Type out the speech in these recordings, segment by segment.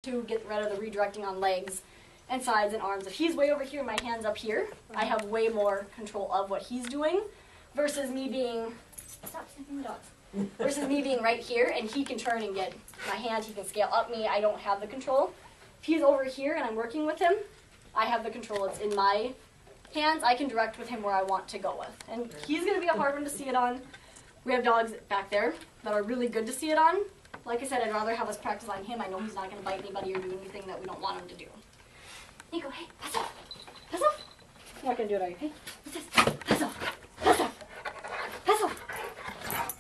to get rid of the redirecting on legs and sides and arms. If he's way over here, my hand's up here, I have way more control of what he's doing versus me being, stop sniffing the dogs, versus me being right here and he can turn and get my hand, he can scale up me, I don't have the control. If he's over here and I'm working with him, I have the control, it's in my hands, I can direct with him where I want to go with. And he's going to be a hard one to see it on. We have dogs back there that are really good to see it on. Like I said, I'd rather have us practice on him. I know he's not going to bite anybody or do anything that we don't want him to do. Nico, hey, pass off. Pass off. I'm not going to do it, are you? Hey, what's this? Pass off. Pass off. Pass off.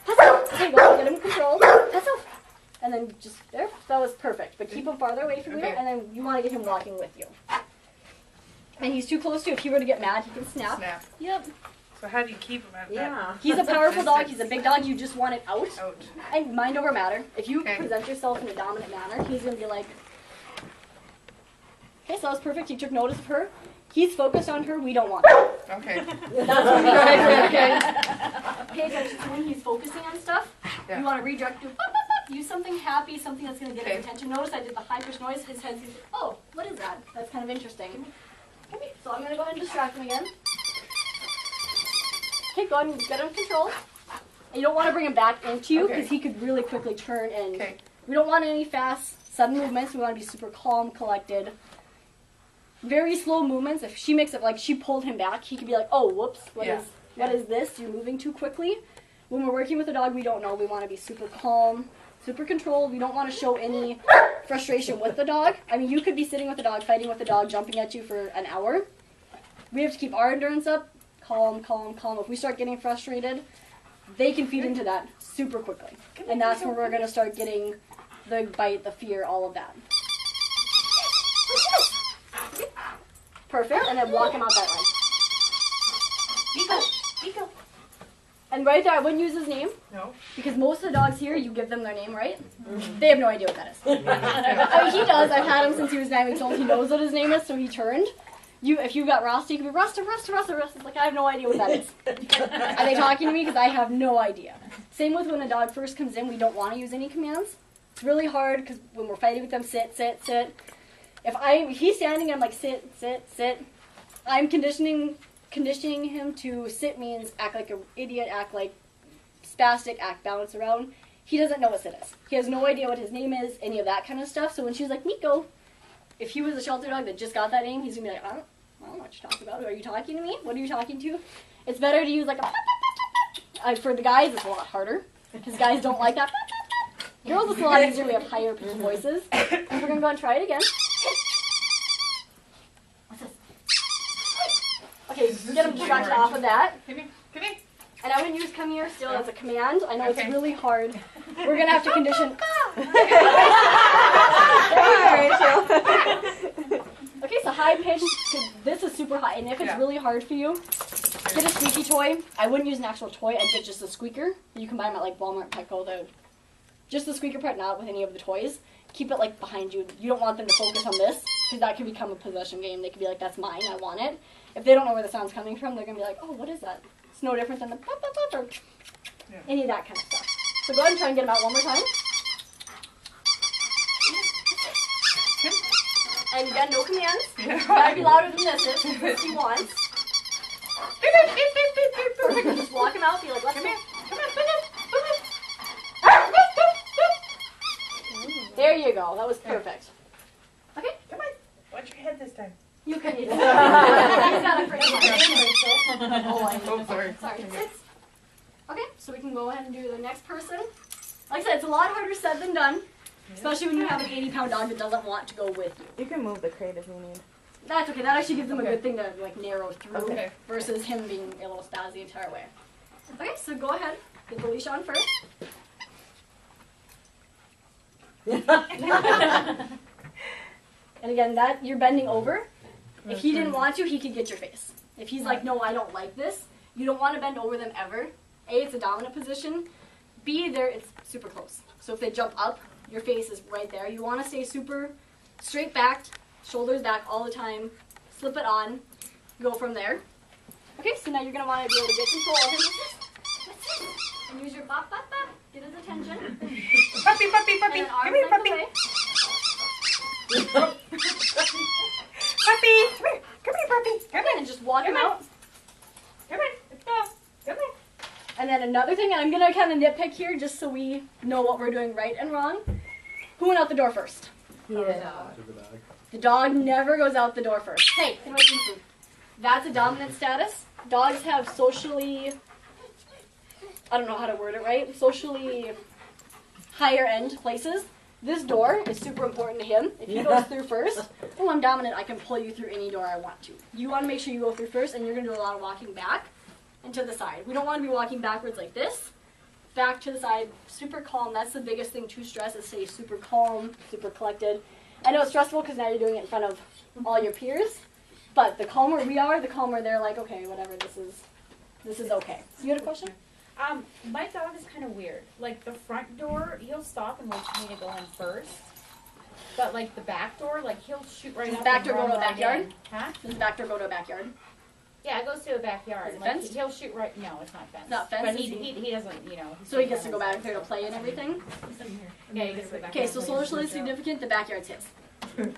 Pass off. There you go. Get him in control. Pass off. And then just there. That was perfect. But keep him farther away from you, and then you want to get him walking with you. And he's too close to you. If he were to get mad, he can snap. Yep. So how do you keep him at that? He's a powerful dog. He's a big dog. You just want it out. Out. And mind over matter. If you present yourself in a dominant manner, he's going to be like, okay, so that was perfect. He took notice of her. He's focused on her. We don't want her. Okay. That's what we want. Okay. Pay attention to when he's focusing on stuff. You want to redirect to use something happy, something that's going to get his attention. Notice I did the high-pitched noise. His head's going to say, oh, what is that? That's kind of interesting. Okay, so I'm going to go ahead and distract him again. Okay, go ahead and get him in control. And you don't want to bring him back into you because he could really quickly turn and we don't want any fast, sudden movements. We want to be super calm, collected. Very slow movements. If she makes it like she pulled him back, he could be like, oh, whoops, what is this? You're moving too quickly. When we're working with a dog, we don't know. We want to be super calm, super controlled. We don't want to show any frustration with the dog. I mean, you could be sitting with the dog, fighting with the dog, jumping at you for an hour. We have to keep our endurance up. Calm, calm, calm. If we start getting frustrated, they can feed into that super quickly. And that's when we're going to start getting the bite, the fear, all of that. Perfect. And then walk him out that way. Nico. And right there, I wouldn't use his name. No. Because most of the dogs here, you give them their name, right? They have no idea what that is. I mean, he does. I've had him since he was 9 weeks old. He knows what his name is, so he turned. If you got Rasta, you could be Rasta. It's like, I have no idea what that is. Are they talking to me? Because I have no idea. Same with when a dog first comes in, we don't want to use any commands. It's really hard because when we're fighting with them, sit, sit, sit. If he's standing and I'm like, sit, sit, sit, I'm conditioning him to sit means act like an idiot, act like spastic, act bounce around. He doesn't know what sit is. He has no idea what his name is, any of that kind of stuff. So when she's like, Nico, if he was a shelter dog that just got that name, he's going to be like, I don't know what you're talking about. Are you talking to me? What are you talking to? It's better to use like a for the guys, it's a lot harder. Because guys don't like that. Girls, it's a lot easier. We have higher pitched voices. We're going to go and try it again. What's this? Okay, get him distracted off of that. Come here. And I wouldn't use come here still as a command. I know it's really hard. We're going to have to condition. Okay, so high pitch. This is super high. And if it's really hard for you, get a squeaky toy. I wouldn't use an actual toy. I'd get just a squeaker. You can buy them at like Walmart, Petco. Just the squeaker part, not with any of the toys. Keep it like behind you. You don't want them to focus on this because that could become a possession game. They could be like, that's mine. I want it. If they don't know where the sound's coming from, they're going to be like, oh, what is that? It's no different than the pop, pop, pop, or any of that kind of stuff. So go ahead and try and get them out one more time. And again, no commands. You gotta be louder than this is, if he wants. Perfect. Just walk him out. Be like, let's go. There you go. That was perfect. Okay. Come on. Watch your head this time. You can. He's got a pretty Oh, sorry. Sorry. Okay, so we can go ahead and do the next person. Like I said, it's a lot harder said than done, especially when you have an 80-pound dog that doesn't want to go with you. You can move the crate if you need. That's okay. That actually gives them a good thing to like narrow through versus him being a little spazzy the entire way. Okay, so go ahead. Get the leash on first. And again, that you're bending over. If he didn't want to, he could get your face. If he's like, no, I don't like this, you don't want to bend over them ever. A, it's a dominant position. B, it's super close. So if they jump up, your face is right there. You want to stay super straight backed, shoulders back all the time. Slip it on. Go from there. Okay, so now you're going to want to be able to get control of him. And use your bop, bop, bop. Get his attention. Puppy. And arms Come here, puppy. away. Come here, puppy. Come in and just walk him out. Come in. Let's go. Come in. And then another thing, and I'm going to kind of nitpick here just so we know what we're doing right and wrong. Who went out the door first? Yeah. The dog never goes out the door first. Hey, come here. That's a dominant status. Dogs have socially, I don't know how to word it right, socially higher end places. This door is super important to him. If he goes through first, oh, I'm dominant, I can pull you through any door I want to. You want to make sure you go through first, and you're going to do a lot of walking back and to the side. We don't want to be walking backwards like this. Back to the side, super calm. That's the biggest thing to stress is stay super calm, super collected. I know it's stressful because now you're doing it in front of all your peers, but the calmer we are, the calmer they're like, okay, whatever, this is okay. You had a question? My dog is kind of weird. Like the front door, he'll stop and wait for me to go in first. But like the back door, like he'll shoot right Does up. the back and door go run to a right backyard? in. Huh? Does the back door go to a backyard? Yeah, it goes to a backyard. Is it Like, fenced? he'll shoot right. No, it's not fenced. Not fenced, But is he doesn't, you know. So he gets to go back there to play and everything? Yeah, he gets to go back. Okay, so socially significant, the backyard's his.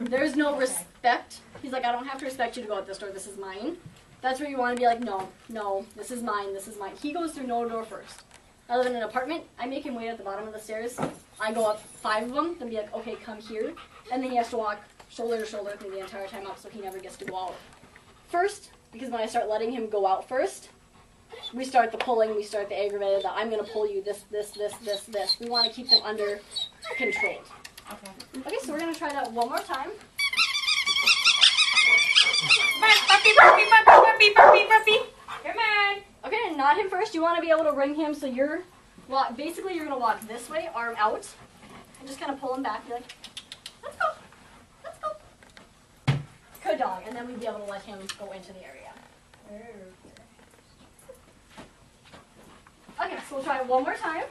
There's no respect. He's like, I don't have to respect you to go out this door, this is mine. That's where you want to be like, no, this is mine, this is mine. He goes through no door first. I live in an apartment, I make him wait at the bottom of the stairs. I go up 5 of them, then be like, okay, come here. And then he has to walk shoulder to shoulder with me the entire time up, so he never gets to go out first. Because when I start letting him go out first, we start the pulling, we start the aggravated, that I'm going to pull you this. We want to keep them under control. Okay. Okay, so we're going to try that one more time. Come on, puppy. Come on. Okay, and not him first. You want to be able to ring him so you're, basically you're going to walk this way, arm out, and just kind of pull him back. Be like, let's go. Good dog. And then we'd be able to let him go into the area. Okay, so we'll try it one more time.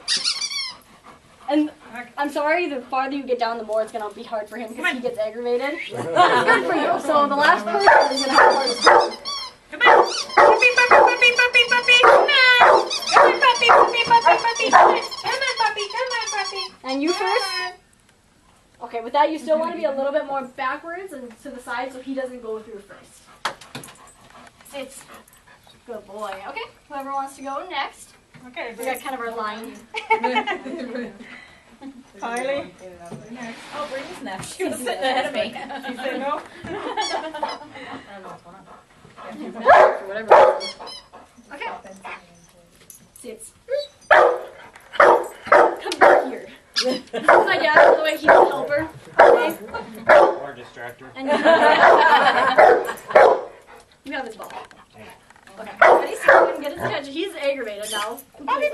And I'm sorry, the farther you get down, the more it's going to be hard for him because he gets aggravated. It's good for you. So the last person is going to have hard time. Come on. Puppy. Come on. Come on, puppy. Come on, puppy. And you first. Okay, with that, you still want to be a little bit more backwards and to the side so he doesn't go through first. It's good boy. Okay, whoever wants to go next. Okay, We got kind of our line. Kylie. Oh, Brittany's next. She was sitting ahead of me. You say no? I don't know what's going on. For whatever reason. Okay. Sits. Come back here. This is my dad, by the way, he's a helper. Okay? Or distractor. And you have his ball. Okay, ready? So we can get his attention. He's aggravated now. Puppy.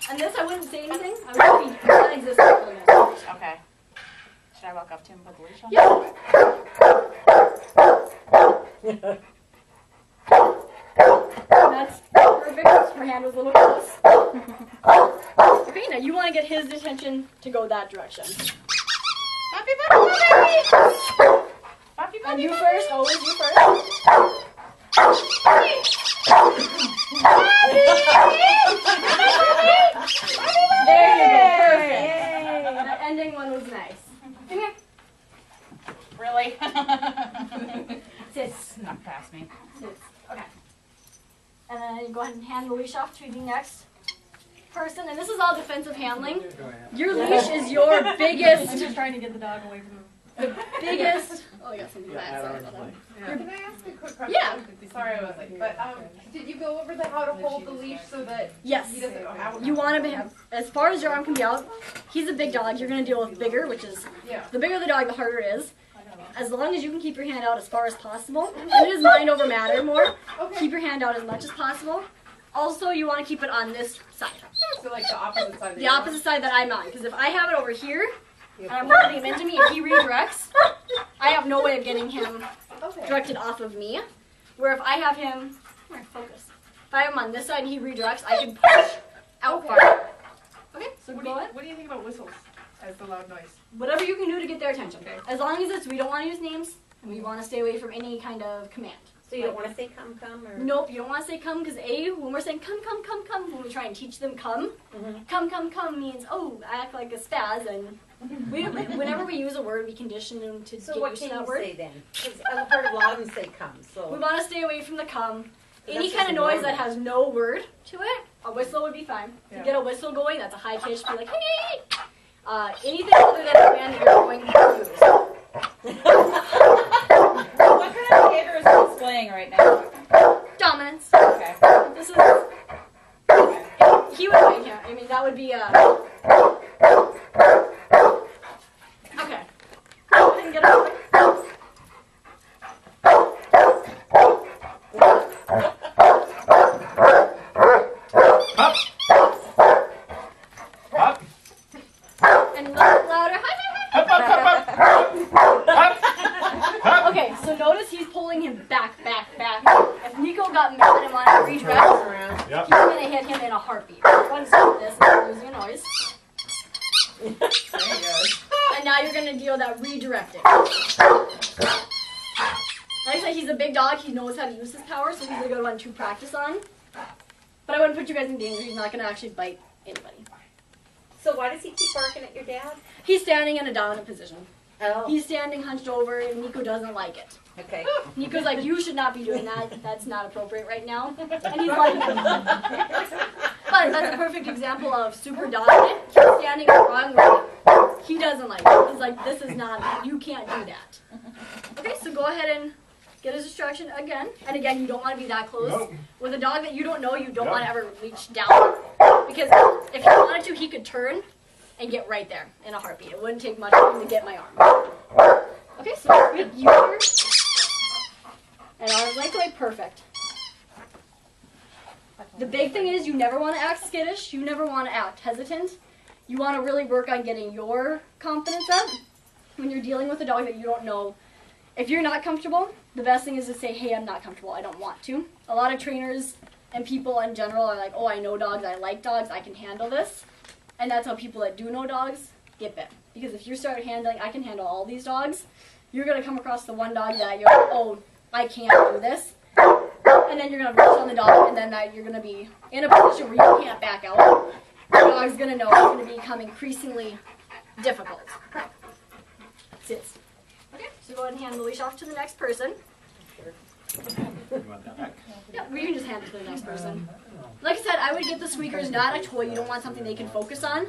And this, I wouldn't say anything. I would be non-existent for the minute. Okay. Should I walk up to him and put the leash on? Yeah. That's perfect. Her hand was a little close. Okay, now you want to get his attention to go that direction. Puppy. And you first, always you first. There you go, perfect. That ending one was nice. Come here. Really? Sit. Snuck past me. Sit. Okay. And then you go ahead and hand the leash off to the next person. And this is all defensive handling. Your leash is your biggest. I'm just trying to get the dog away from him. The biggest. Oh, I got something bad. Sorry about that. Can I ask a quick question? Yeah. Sorry I was late, but did you go over how to hold the leash so that Yes. he doesn't know how? You want to be, as far as your arm can be out, he's a big dog. You're going to deal with bigger, which is, Yeah. the bigger the dog, the harder it is. As long as you can keep your hand out as far as possible. And it is mind over matter more. Okay. Keep your hand out as much as possible. Also, you want to keep it on this side. So like the opposite side. The opposite side that I'm on. Because if I have it over here, and I'm holding him into me, and he redirects, I have no way of getting him Okay. directed off of me. Where if I have him, come here, focus. If I have him on this side and he redirects, I can push out far. Okay, so go ahead. What do you think about whistles as the loud noise? Whatever you can do to get their attention. As long as we don't want to use names, and we want to stay away from any kind of command. So you don't want to say come, or? Nope, you don't want to say come because when we're saying come, when we try and teach them come means, oh, I act like a spaz. And whenever we use a word, we condition them to So get what used can to that you word. say then? Because I've heard a lot of them say come, so. We want to stay away from the come. Any That's kind of just noise that normal. has no word to it, a whistle would be fine. To get a whistle going, that's a high pitch, be like, hey! Anything other than a command that you're going to use. What kind of behavior is he displaying right now? Dominance. Okay. This is. He would make him. I mean, that would be okay. Go ahead and get it. Up. Up. And a little louder. Hi, Up. Up. Up. Up. Okay, so notice he's pulling him back. If Nico got mad and wanted to redirect, Yep. he's gonna hit him in a heartbeat. One stop this, and losing a noise. And now you're gonna deal with that redirecting. Like I said, he's a big dog. He knows how to use his power, so he's a good one to practice on. But I wouldn't put you guys in danger. He's not gonna actually bite anybody. So why does he keep barking at your dad? He's standing in a dominant position. Oh. He's standing hunched over, and Nico doesn't like it. Okay. Nico's like, you should not be doing that. That's not appropriate right now. And he's like, but that's a perfect example of super dominant. He's standing the wrong way. He doesn't like it. He's like, this is not, you can't do that. Okay, so go ahead and get his distraction again. And again, you don't want to be that close. Nope. With a dog that you don't know, you don't Nope. want to ever reach down. Because if he wanted to, he could turn and get right there in a heartbeat. It wouldn't take much for him to get my arm. Okay, so use your and arms length away, perfect. The big thing is you never want to act skittish. You never want to act hesitant. You want to really work on getting your confidence up when you're dealing with a dog that you don't know. If you're not comfortable, the best thing is to say, hey, I'm not comfortable. I don't want to. A lot of trainers and people in general are like, oh, I know dogs. I like dogs. I can handle this. And that's how people that do know dogs get bit. Because if you start handling, I can handle all these dogs, you're going to come across the one dog that you're like, oh, I can't do this. And then you're going to reach on the dog, and then you're going to be in a position where you can't back out. The dog's going to know it's going to become increasingly difficult. Sits. Okay, so go ahead and hand the leash off to the next person. You want that back? Yeah, we can just hand it to the next person. Like I said, I would get the squeakers not a toy. You don't want something they can focus on.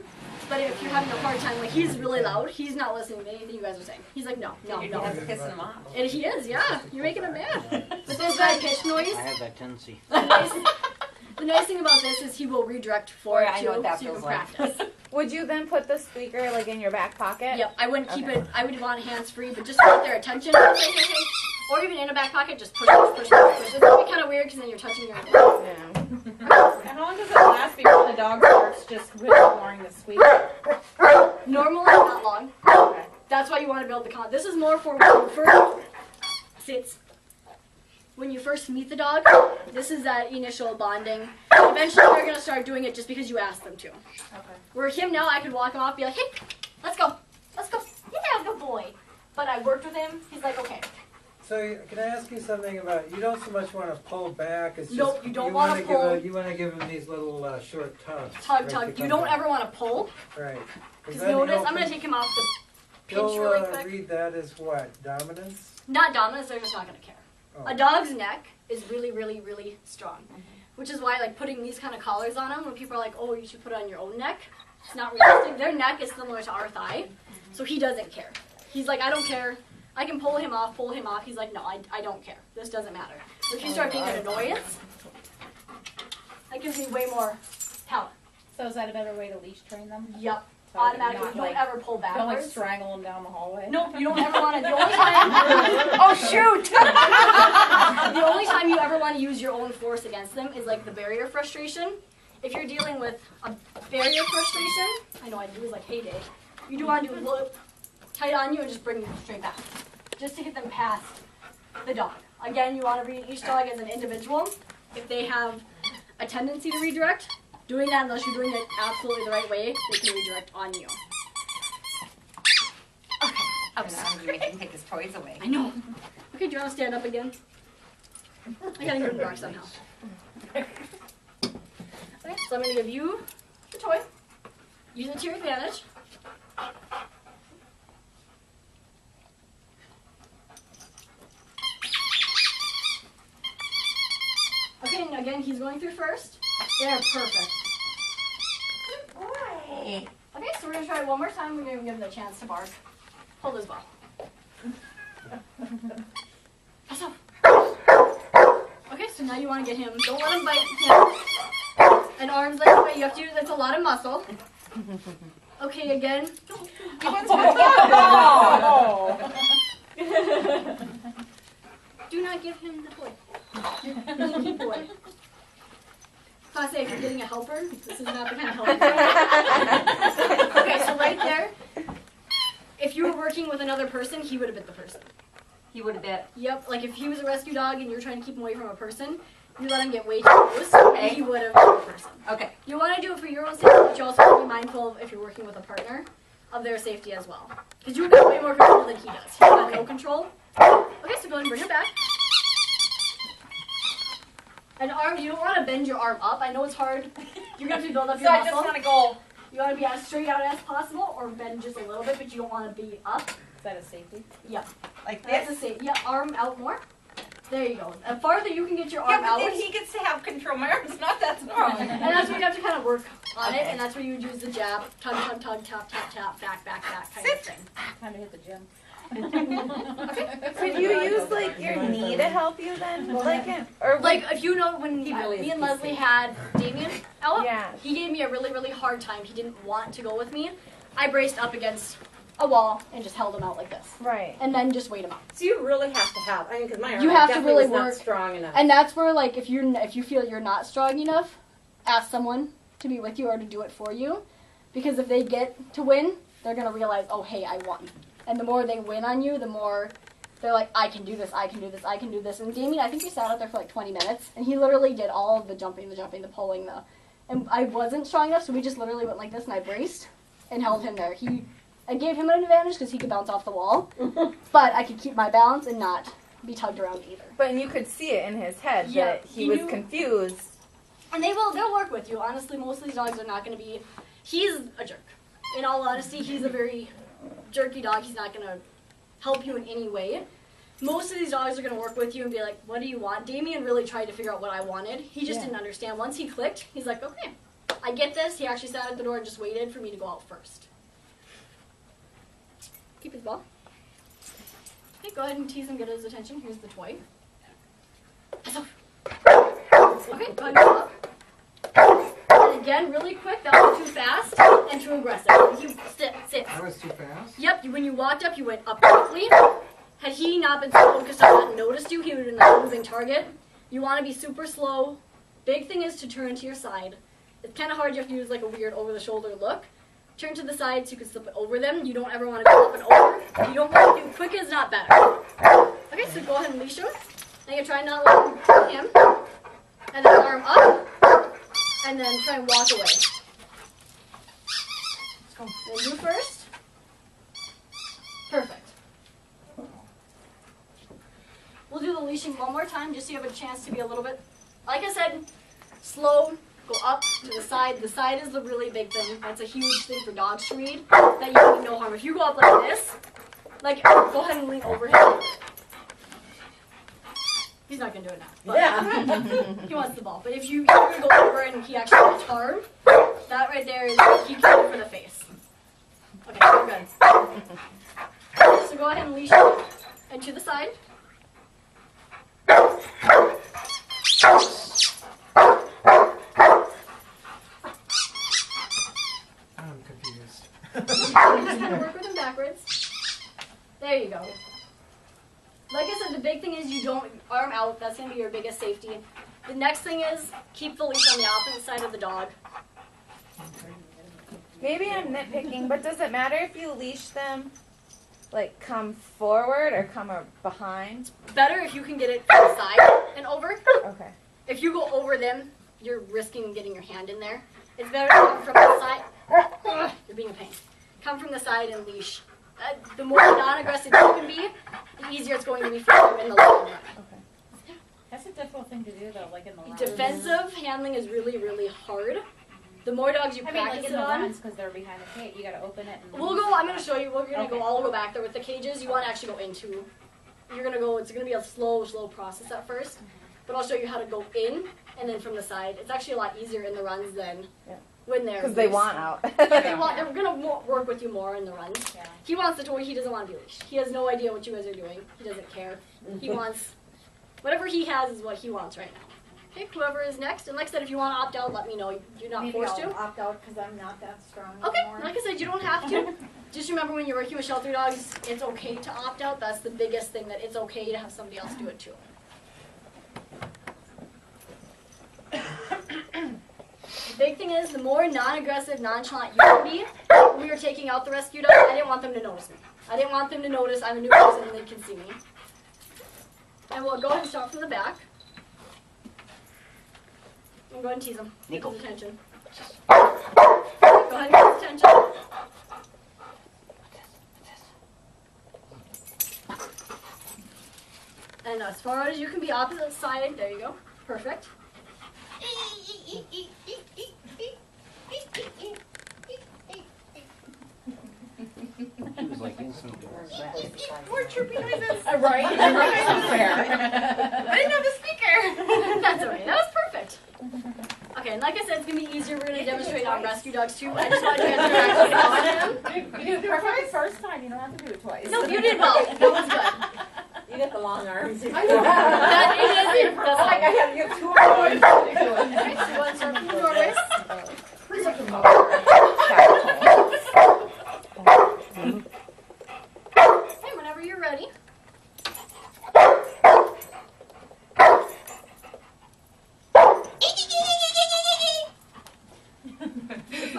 But if you're having a hard time, like he's really loud, he's not listening to anything you guys are saying. He's like, no. That's pissing him off. And he is, yeah. You're making him mad. But this high pitch noise, I have that tendency. the nice thing about this is he will redirect for Yeah, it I too, know what that so you can feels like. practice. Would you then put the squeaker like in your back pocket? Yep, I wouldn't keep it, I would want hands free, but just to get their attention. Hey, hey, hey. Or even in a back pocket, just push. It's going to be kind of weird because then you're touching your Yeah. And how long does it last before the dog starts just really ignoring the squeaker? Normally, not long. Okay. That's why you want to build the this is more for when you first sits. When you first meet the dog, this is that initial bonding. Eventually, they're going to start doing it just because you ask them to. Okay. Where him now, I could walk him off, be like, hey, let's go. Yeah, good boy. But I worked with him. He's like, okay. So can I ask you something about, you don't so much want to pull back, it's just, Nope, you don't you wanna wanna pull. you want to give them these little short tugs. Tug. to You come don't back. ever want to pull. Right. Because notice, I'm going to take him off the pinch You'll really quick. read that as what? Dominance? Not dominance, they're just not going to care. Oh. A dog's neck is really, really, really strong. Which is why, like, putting these kind of collars on them, when people are like, oh, you should put it on your own neck, it's not realistic. Their neck is similar to our thigh, so he doesn't care. He's like, I don't care. I can pull him off. He's like, no, I don't care. This doesn't matter. So if you start being an annoyance, that gives me way more power. So is that a better way to leash train them? Yep. So Automatically. not Don't like- ever pull Don't like backwards. strangle them down the hallway. Nope, you don't ever want to. The only time. Oh, shoot! The only time you ever want to use your own force against them is like the barrier frustration. If you're dealing with a barrier frustration, I know I do is like heyday. You do want to do loop tight on you and just bring them straight back, just to get them past the dog. Again, you want to read each dog as an individual. If they have a tendency to redirect, doing that unless you're doing it absolutely the right way, they can redirect on you. Okay, I'm sorry, you can take his toys away. I know. Okay, do you want to stand up again? I gotta give him back somehow. Okay, so I'm gonna give you the toy. Use it to your advantage. Okay, and again, he's going through first. There, perfect. Good boy. Okay, so we're gonna try it one more time. We're gonna give him the chance to bark. Hold his ball. Pass off. Okay, so now you want to get him. Don't let him bite him. And arms like the way you have to. That's a lot of muscle. Okay, again. He wants to Do not give him the toy. Sneaky boy. Class A, if you're getting a helper, this is not the kind of helper. Okay, so right there, if you were working with another person, he would have bit the person. He would have bit. Yep, like if he was a rescue dog and you're trying to keep him away from a person, you let him get way too close, and he would have bit the person. Okay. You want to do it for your own safety, but you also have to be mindful of, if you're working with a partner, of their safety as well. Because you have way more control than he does. He's got no control. Okay, so go ahead and bring it back. An arm, you don't want to bend your arm up. I know it's hard. You're going to have to build up So your I muscle. just want to go. You want to be as straight out as possible, or bend just a little bit, but you don't want to be up. Is that a safety? Yep. Like That's this. a safe. Yeah, arm out more. There you go. The farther you can get your Yeah, arm but out. then he gets to have control. My arm's not that strong. And that's where you have to kind of work on it, and that's where you would use the jab, tug, tug, tug, tap, tap, tap, back, back, back kind of thing. Time to hit the gym. Could you use like your knee to help you then? Like if you know when really me is and Leslie had Damien out, Yeah. he gave me a really, really hard time. He didn't want to go with me. I braced up against a wall and just held him out like this, Right. and then just weighed him out. So you really have to have. I mean, because my arm You have to definitely really was not work. strong enough. And that's where, like, if you feel you're not strong enough, ask someone to be with you or to do it for you, because if they get to win, they're gonna realize, oh, hey, I won. And the more they win on you, the more they're like, I can do this, I can do this, I can do this. And Damien, I think we sat out there for like 20 minutes, and he literally did all of the jumping, the pulling, and I wasn't strong enough, so we just literally went like this, and I braced and held him there. I gave him an advantage because he could bounce off the wall, but I could keep my balance and not be tugged around either. But you could see it in his head Yeah, that he he was knew- confused. And they'll work with you. Honestly, most of these dogs are not going to be, he's a jerk. In all honesty, he's a very jerky dog. He's not going to help you in any way. Most of these dogs are going to work with you and be like, what do you want? Damien really tried to figure out what I wanted. He just didn't understand. Once he clicked, he's like, okay, I get this. He actually sat at the door and just waited for me to go out first. Keep his ball. Okay, go ahead and tease him, get his attention. Here's the toy. Okay, go ahead and go up. And again, really quick, that was too fast and too aggressive. You sit. That was too fast? Yep, when you walked up, you went up quickly. Had he not been so focused on that and noticed you, he would have been a moving target. You want to be super slow. Big thing is to turn to your side. It's kind of hard. You have to use like a weird over-the-shoulder look. Turn to the side so you can slip it over them. You don't ever want to go up and over. You don't want to do quick is not better. Okay, so go ahead and leash him. Now you try not letting him. And then arm up. And then try and walk away. Then you first. Perfect. We'll do the leashing one more time just so you have a chance to be a little bit, like I said, slow, go up to the side. The side is the really big thing. That's a huge thing for dogs to read, that you can do no harm. If you go up like this, like, go ahead and lean over him. He's not going to do it now. But Yeah. he wants the ball. But if you go over and he actually gets harm, that right there is, he can for the face. Okay, we're good. So go ahead and leash him and to the side. I'm confused. Just kind of work with him backwards. There you go. Like I said, the big thing is you don't arm out. That's going to be your biggest safety. The next thing is keep the leash on the opposite side of the dog. Maybe I'm nitpicking, but does it matter if you leash them, like come forward or come behind? Better if you can get it from the side and over. Okay. If you go over them, you're risking getting your hand in there. It's better to come from the side. Ugh, you're being a pain. Come from the side and leash. The more non-aggressive you can be, the easier it's going to be for you in the long run. Okay. That's a difficult thing to do though, like in the runs. Defensive handling is really, really hard. The more dogs you I mean, practice like in it the on, runs because they're behind the cage. You gotta open it. And we'll go. I'm gonna show you. We're gonna Okay. go. I'll go back there with the cages. You want to actually go into. You're gonna go. It's gonna be a slow process at first, but I'll show you how to go in and then from the side. It's actually a lot easier in the runs than when they're Because they want out. They're gonna work with you more in the runs. Yeah. He wants the toy. He doesn't want to be leashed. He has no idea what you guys are doing. He doesn't care. He wants whatever he has is what he wants right now. Okay, whoever is next. And like I said, if you want to opt out, let me know. You're not Maybe forced I'll to. opt out because I'm not that strong Okay, anymore. like I said, you don't have to. Just remember when you're working with shelter dogs, it's okay to opt out. That's the biggest thing, that it's okay to have somebody else do it too. The big thing is, the more non-aggressive, nonchalant you can be, when we were taking out the rescue dog, I didn't want them to notice me. I didn't want them to notice I'm a new person and they can see me. And we'll go ahead and start from the back. And go ahead and tease him. Get his attention. Go ahead and get his attention. And as far as you can be opposite side, there you go. Perfect. He was like instantly. More chirpy noises. Right? I didn't know the speaker. That's okay. That was perfect. Okay, and like I said, it's going to be easier. We're going to demonstrate on rescue dogs too. I just want you guys to practice on him. You did it perfect first time. You don't have to do it twice. No, you did well. That was good. You get the long arms. That is, that's I fine. have you have 2 arms. Okay, so you want to start from the doorways? Okay, whenever you're ready.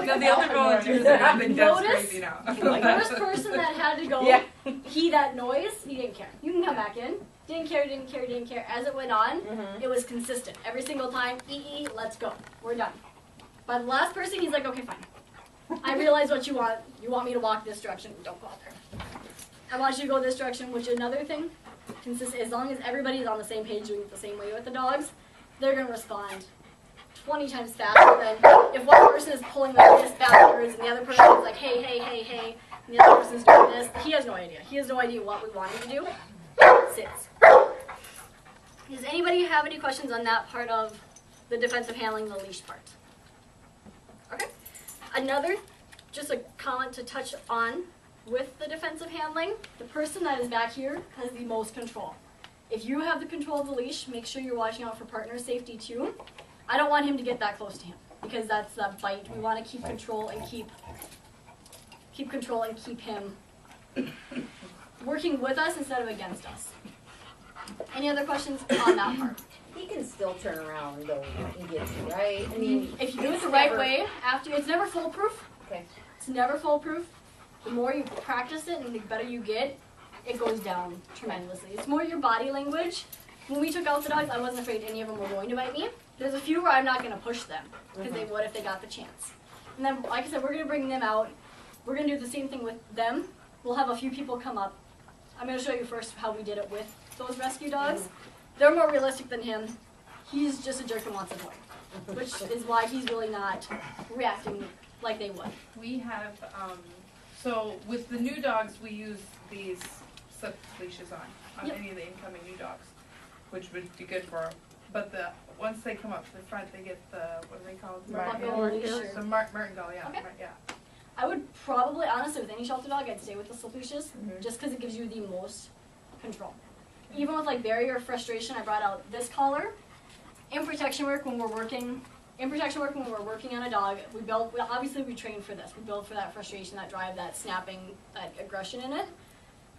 No, the other volunteers are having death Notice crazy now. the first person that had to go, Yeah. that noise, he didn't care. You can come back in. Didn't care. As it went on, it was consistent. Every single time, let's go. We're done. By the last person, he's like, okay, fine. I realize what you want. You want me to walk this direction. Don't go out there. I want you to go this direction, which is another thing. As long as everybody's on the same page doing it the same way with the dogs, they're going to respond 20 times faster than if one person is pulling like this backwards and the other person is like, hey, and the other person's doing this. He has no idea. He has no idea what we want him to do. Sits. Does anybody have any questions on that part of the defensive handling, the leash part? Okay. Another, just a comment to touch on with the defensive handling, the person that is back here has the most control. If you have the control of the leash, make sure you're watching out for partner safety too. I don't want him to get that close to him because that's the bite. We want to keep control and keep him working with us instead of against us. Any other questions on that part? He can still turn around though and get you, right? I mean, If you do it the right way, it's never foolproof. Okay. It's never foolproof. The more you practice it and the better you get, it goes down tremendously. It's more your body language. When we took out the dogs, I wasn't afraid any of them were going to bite me. There's a few where I'm not going to push them because they would if they got the chance. And then, like I said, we're going to bring them out. We're going to do the same thing with them. We'll have a few people come up. I'm going to show you first how we did it with those rescue dogs. They're more realistic than him. He's just a jerk and wants a toy, which is why he's really not reacting like they would. We have, so with the new dogs, we use these slip leashes on Yep. any of the incoming new dogs, which would be good for them. But once they come up to the front, they get what do they call it? Buckle leash or- The martingale, yeah. Okay. Yeah. I would probably, honestly, with any shelter dog, I'd stay with the slip leashes, just because it gives you the most control. Even with like barrier frustration, I brought out this collar. In protection work, when we're working on a dog, obviously we train for this. We build for that frustration, that drive, that snapping, that aggression in it.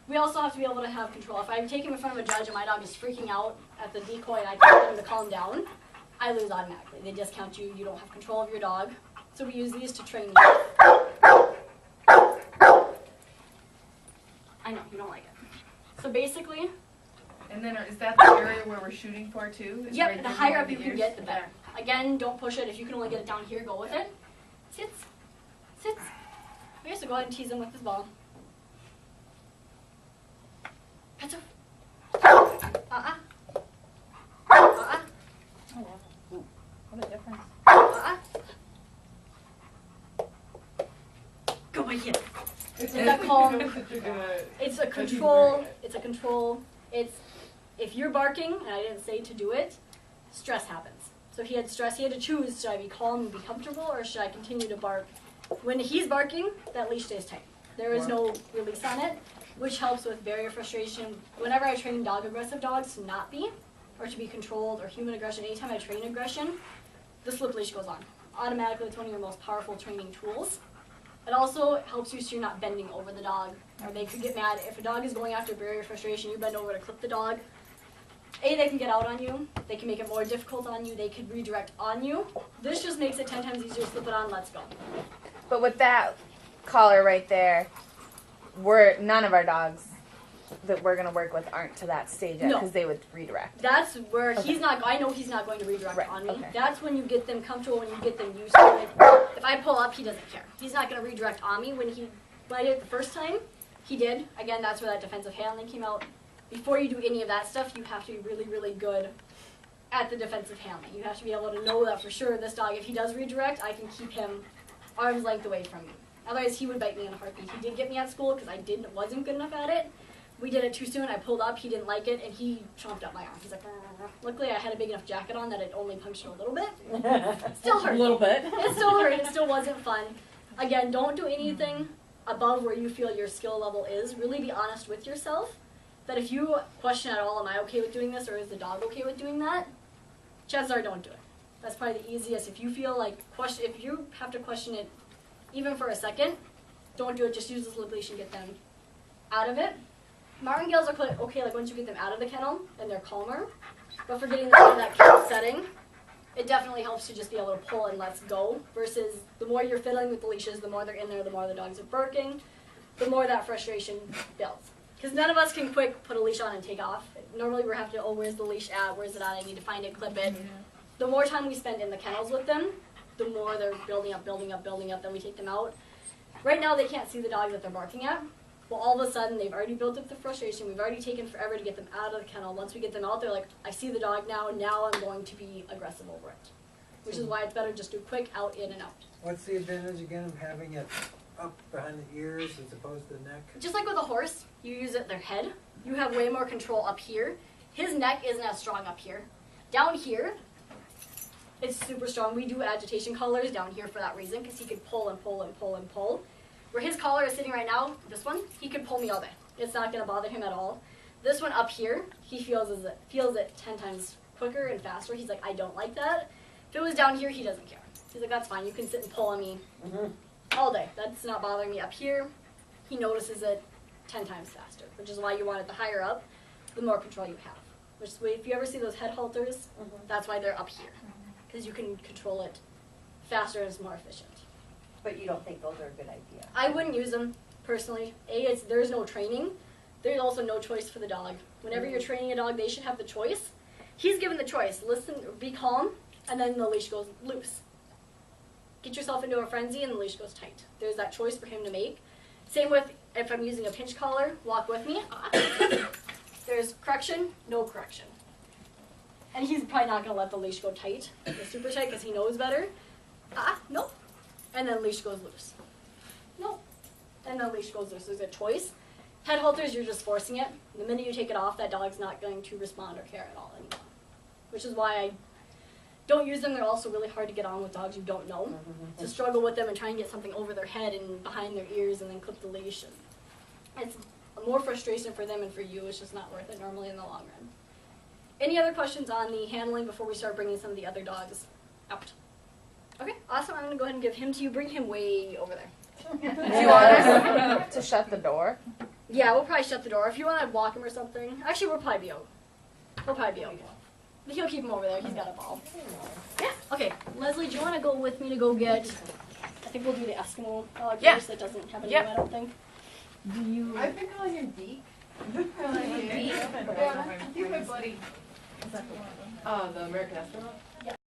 We also have to be able to have control. If I take him in front of a judge and my dog is freaking out at the decoy and I tell him to calm down, I lose automatically. They discount you. You don't have control of your dog. So we use these to train you. I know, you don't like it. So basically, And then is that the area where we're shooting for too? Is yep, right the there higher behind up you the can ears? get, the better. Again, don't push it. If you can only get it down here, go with it. Sits. Sits. Okay, so go ahead and tease him with this ball. Pets off. What a difference. Go my kid. It's Is that calm? such a good. It's a control. It's a control. It's if you're barking, and I didn't say to do it, stress happens. So he had stress. He had to choose: should I be calm and be comfortable, or should I continue to bark? When he's barking, that leash stays tight. There is no release on it, which helps with barrier frustration. Whenever I train aggressive dogs to not be, or to be controlled, or human aggression, anytime I train aggression, the slip leash goes on. Automatically, it's one of your most powerful training tools. It also helps you so you're not bending over the dog, or they could get mad. If a dog is going after barrier frustration, you bend over to clip the dog. A, they can get out on you. They can make it more difficult on you. They could redirect on you. This just makes it 10 times easier to slip it on, let's go. But with that collar right there, none of our dogs that we're going to work with aren't to that stage yet No. because they would redirect. That's where Okay. he's not, I know he's not going to redirect Right, on me. okay. That's when you get them comfortable, when you get them used to it. If I pull up, he doesn't care. He's not going to redirect on me. When I did it the first time, he did. Again, that's where that defensive handling came out. Before you do any of that stuff, you have to be really, really good at the defensive handling. You have to be able to know that for sure this dog, if he does redirect, I can keep him arm's length away from me. Otherwise, he would bite me in a heartbeat. He did get me at school because I wasn't good enough at it. We did it too soon. I pulled up. He didn't like it, and he chomped up my arm. He's like, "Rrr." Luckily, I had a big enough jacket on that it only punctured a little bit. Still hurt. A little bit. It still hurt. It still wasn't fun. Again, don't do anything above where you feel your skill level is. Really be honest with yourself. That if you question at all, am I okay with doing this, or is the dog okay with doing that? Chances are, don't do it. That's probably the easiest. If you feel like if you have to question it, even for a second, don't do it. Just use the slip leash and get them out of it. Martingales are okay, like once you get them out of the kennel and they're calmer. But for getting them out of that kennel setting, it definitely helps to just be able to pull and let's go. Versus the more you're fiddling with the leashes, the more they're in there, the more the dogs are barking, the more that frustration builds. Because none of us can quick put a leash on and take off. Normally we have to, where's the leash at? Where's it at? I need to find it, clip it. The more time we spend in the kennels with them, the more they're building up, then we take them out. Right now they can't see the dog that they're barking at. Well, all of a sudden they've already built up the frustration. We've already taken forever to get them out of the kennel. Once we get them out, they're like, I see the dog now I'm going to be aggressive over it. Which is why it's better just do quick out, in, and out. What's the advantage again of having it up behind the ears as opposed to the neck? Just like with a horse, you use their head. You have way more control up here. His neck isn't as strong up here. Down here, it's super strong. We do agitation collars down here for that reason, because he could pull and pull and pull and pull. Where his collar is sitting right now, this one, he could pull me all day. It's not going to bother him at all. This one up here, he feels it 10 times quicker and faster. He's like, I don't like that. If it was down here, he doesn't care. He's like, that's fine. You can sit and pull on me all day. That's not bothering me. Up here, he notices it 10 times faster, which is why you want it the higher up, the more control you have. Which is why if you ever see those head halters, that's why they're up here, because you can control it faster and it's more efficient. But you don't think those are a good idea? I wouldn't use them, personally. There's no training. There's also no choice for the dog. Whenever you're training a dog, they should have the choice. He's given the choice. Listen, be calm, and then the leash goes loose. Get yourself into a frenzy, and the leash goes tight. There's that choice for him to make. Same with if I'm using a pinch collar, walk with me. There's correction, no correction. And he's probably not going to let the leash go tight, super tight, because he knows better. Nope. And then leash goes loose. Nope. And then leash goes loose. There's a choice. Head halters, you're just forcing it. The minute you take it off, that dog's not going to respond or care at all anymore. Which is why I don't use them. They're also really hard to get on with dogs you don't know. To struggle with them and try and get something over their head and behind their ears and then clip the leash. And it's more frustration for them and for you. It's just not worth it normally in the long run. Any other questions on the handling before we start bringing some of the other dogs out? Okay, awesome. I'm going to go ahead and give him to you. Bring him way over there. Do you want us to shut the door? Yeah, we'll probably shut the door. If you want to walk him or something. Actually, we'll probably be okay. He'll keep him over there. He's got a ball. Yeah. Okay, Leslie, do you want to go with me to go get, I think we'll do the Eskimo dog first. That doesn't have a name, I don't think. Do you? I've been calling him Deke. I like it. Yeah, he's my buddy. The American astronaut.